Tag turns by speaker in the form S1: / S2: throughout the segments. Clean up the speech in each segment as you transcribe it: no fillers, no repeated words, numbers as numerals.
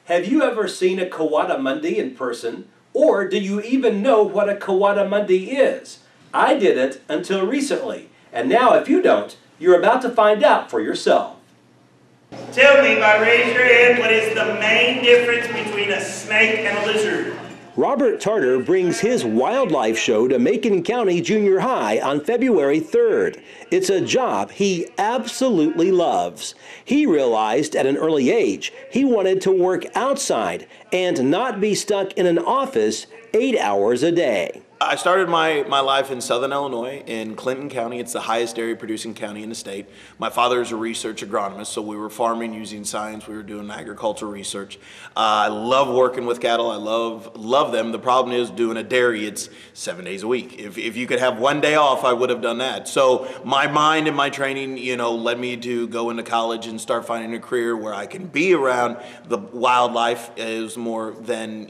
S1: Have you ever seen a coatimundi in person? Or do you even know what a coatimundi is? I didn't until recently, and now if you don't, you're about to find out for yourself.
S2: Tell me by raising your hand, what is the main difference between a snake and a lizard?
S1: Robert Tarter brings his wildlife show to Macon County Junior High on February 3rd. It's a job he absolutely loves. He realized at an early age he wanted to work outside and not be stuck in an office 8 hours a day.
S3: I started my life in Southern Illinois, in Clinton County. It's the highest dairy producing county in the state. My father is a research agronomist, so we were farming using science. We were doing agricultural research. I love working with cattle. I love them. The problem is doing a dairy, it's 7 days a week. If you could have one day off, I would have done that. So my mind and my training, led me to go into college and start finding a career where I can be around the wildlife. Is more than,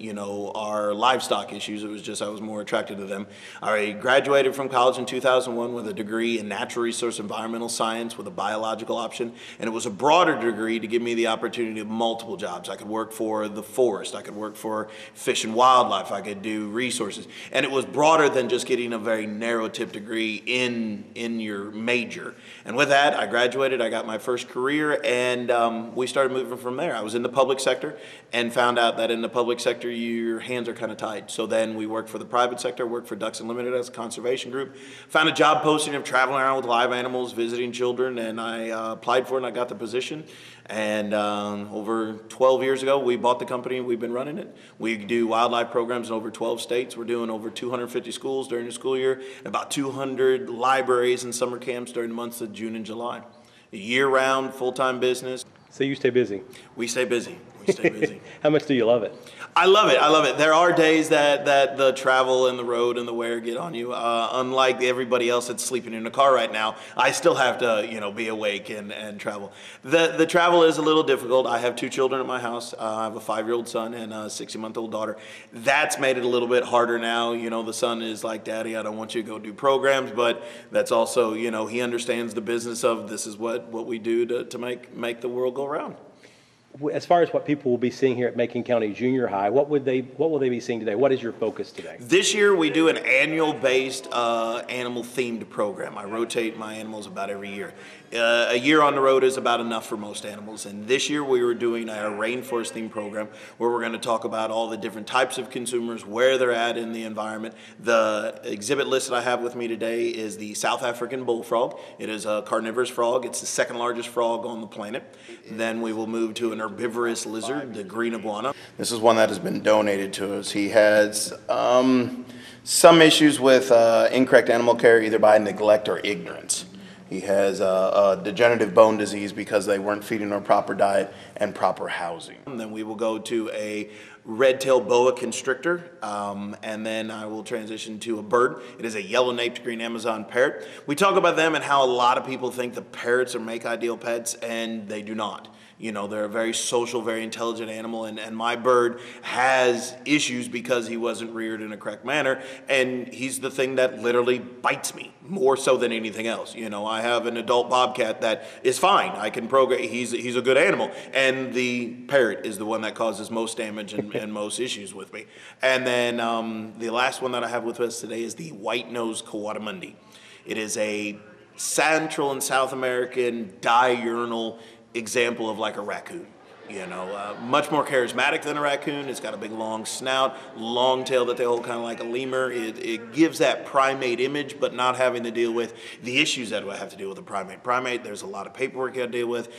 S3: our livestock issues. It was just, I was more attracted to them. I graduated from college in 2001 with a degree in natural resource environmental science with a biological option, and it was a broader degree to give me the opportunity of multiple jobs. I could work for the forest, I could work for fish and wildlife, I could do resources, and it was broader than just getting a very narrow tip degree in your major. And with that, I graduated, I got my first career, and we started moving from there. I was in the public sector and found out that in the public sector your hands are kind of tied. So then we worked for the private sector, worked for Ducks Unlimited as a conservation group, found a job posting of traveling around with live animals, visiting children, and I applied for it and I got the position. And over 12 years ago, we bought the company and we've been running it. We do wildlife programs in over 12 states. We're doing over 250 schools during the school year, and about 200 libraries and summer camps during the months of June and July. A year-round, full-time business.
S1: So you stay busy?
S3: We stay busy. We stay busy.
S1: How much do you love it?
S3: I love it. I love it. There are days that the travel and the road and the wear get on you. Unlike everybody else that's sleeping in a car right now, I still have to, be awake and travel. The travel is a little difficult. I have 2 children at my house. I have a 5-year-old son and a 60-month-old daughter. That's made it a little bit harder now. The son is like, Daddy, I don't want you to go do programs, but that's also, he understands the business of this is what we do to make the world go round.
S1: As far as what people will be seeing here at Macon County Junior High, what will they be seeing today? What is your focus today?
S3: This year we do an annual-based animal-themed program. I rotate my animals about every year. A year on the road is about enough for most animals, and this year we were doing our rainforest themed program where we're going to talk about all the different types of consumers, where they're at in the environment. The exhibit list that I have with me today is the South African bullfrog. It is a carnivorous frog. It's the 2nd largest frog on the planet. Then we will move to an herbivorous lizard, the green iguana.
S4: This is one that has been donated to us. He has some issues with incorrect animal care, either by neglect or ignorance. He has a degenerative bone disease because they weren't feeding him a proper diet and proper housing.
S3: And then we will go to a red-tailed boa constrictor, and then I will transition to a bird. It is a yellow-naped green Amazon parrot. We talk about them and how a lot of people think the parrots are make ideal pets, and they do not. They're a very social, very intelligent animal, and my bird has issues because he wasn't reared in a correct manner, and he's the thing that literally bites me, more so than anything else. I have an adult bobcat that is fine. I can program, he's a good animal, and the parrot is the one that causes most damage and most issues with me. And then the last one that I have with us today is the white-nosed coatimundi. It is a Central and South American diurnal example of like a raccoon. Much more charismatic than a raccoon. It's got a big long snout, long tail that they hold kind of like a lemur. It gives that primate image, but not having to deal with the issues that I have to deal with a primate. Primate, there's a lot of paperwork you got to deal with.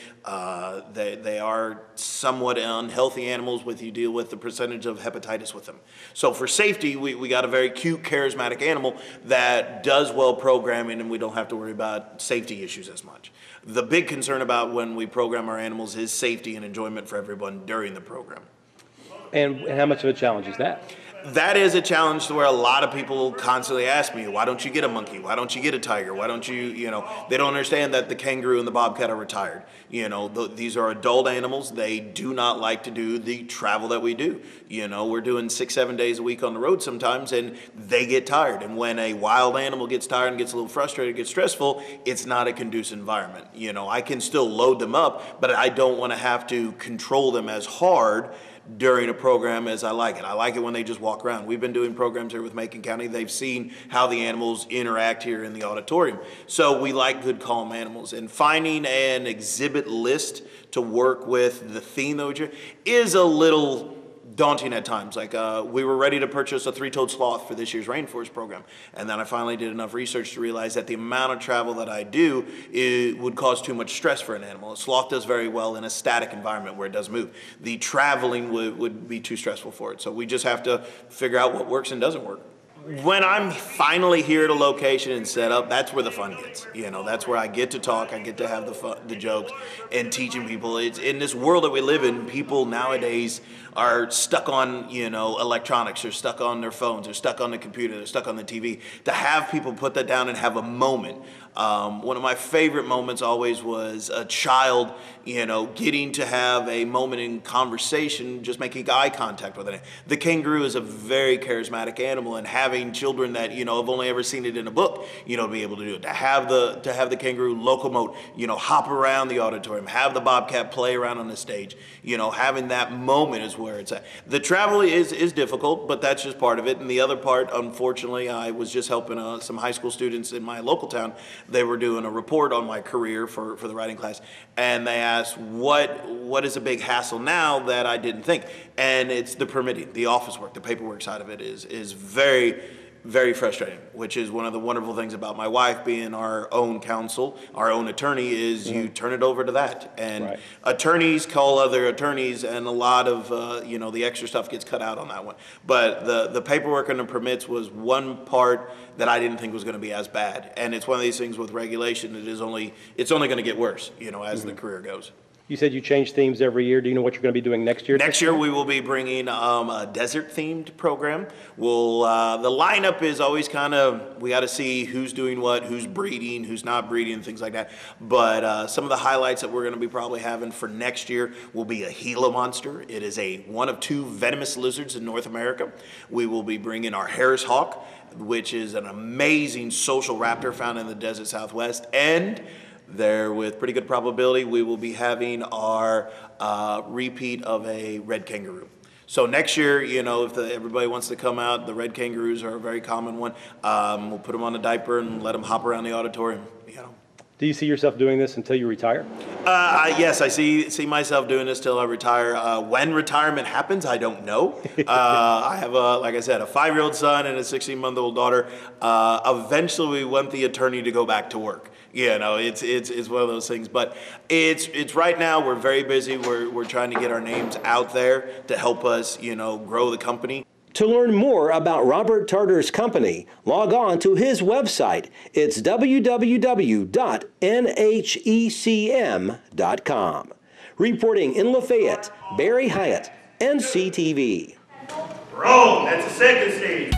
S3: They are somewhat unhealthy animals with you deal with the percentage of hepatitis with them. So for safety, we got a very cute, charismatic animal that does well programming, and we don't have to worry about safety issues as much. The big concern about when we program our animals is safety and enjoyment for everyone during the program.
S1: And how much of a challenge is that?
S3: That is a challenge to where a lot of people constantly ask me, why don't you get a monkey? Why don't you get a tiger? Why don't you, they don't understand that the kangaroo and the bobcat are retired. These are adult animals. They do not like to do the travel that we do. We're doing 6-7 days a week on the road sometimes, and they get tired. And when a wild animal gets tired and gets a little frustrated, gets stressful, it's not a conducive environment. I can still load them up, but I don't want to have to control them as hard during a program as I like it. I like it when they just walk around. We've been doing programs here with Macon County. They've seen how the animals interact here in the auditorium. So we like good, calm animals. And finding an exhibit list to work with the theme that we is a little daunting at times. Like we were ready to purchase a three-toed sloth for this year's rainforest program, and then I finally did enough research to realize that the amount of travel that I do would cause too much stress for an animal. A sloth does very well in a static environment where it does move. The traveling would be too stressful for it. So we just have to figure out what works and doesn't work. When I'm finally here at a location and set up, that's where the fun gets. You know, that's where I get to talk, I get to have the jokes and teaching people. It's in this world that we live in, people nowadays are stuck on, you know, electronics, they're stuck on their phones, they're stuck on the computer, they're stuck on the TV. To have people put that down and have a moment. One of my favorite moments always was a child, you know, getting to have a moment in conversation, just making eye contact with it. The kangaroo is a very charismatic animal, and having children that, you know, have only ever seen it in a book, you know, be able to do it. To have the kangaroo locomote, you know, hop around the auditorium, have the bobcat play around on the stage, you know, having that moment is where it's at. The travel is difficult, but that's just part of it. And the other part, unfortunately, I was just helping some high school students in my local town. They were doing a report on my career for the writing class, and they asked, what is a big hassle now that I didn't think? And it's the permitting, the office work, the paperwork side of it is very, very frustrating, which is one of the wonderful things about my wife being our own counsel, our own attorney, is you turn it over to that. And attorneys call other attorneys, and a lot of, you know, the extra stuff gets cut out on that one. But the paperwork and the permits was one part that I didn't think was going to be as bad. And it's one of these things with regulation, it's only going to get worse, you know, as the career goes.
S1: You said you change themes every year. Do you know what you're going to be doing next year?
S3: Next year we will be bringing a desert-themed program. The lineup is always kind of, we got to see who's doing what, who's breeding, who's not breeding, things like that. But some of the highlights that we're going to be probably having for next year will be a Gila monster. It is one of two venomous lizards in North America. We will be bringing our Harris hawk, which is an amazing social raptor found in the desert Southwest, and there, with pretty good probability, we will be having our repeat of a red kangaroo. So next year, you know, if everybody wants to come out, the red kangaroos are a very common one. We'll put them on a diaper and let them hop around the auditorium, you know.
S1: Do you see yourself doing this until you retire?
S3: Yes, I see myself doing this till I retire. When retirement happens, I don't know. I have, like I said, a 5-year-old son and a 16-month-old daughter. Eventually, we want the attorney to go back to work. You know, it's one of those things. But it's right now, we're very busy. We're trying to get our names out there to help us, you know, grow the company.
S1: To learn more about Robert Tarter's company, log on to his website. It's www.nhecm.com. Reporting in Lafayette, Barry Hyatt, NCTV.
S2: Wrong, that's the second stage.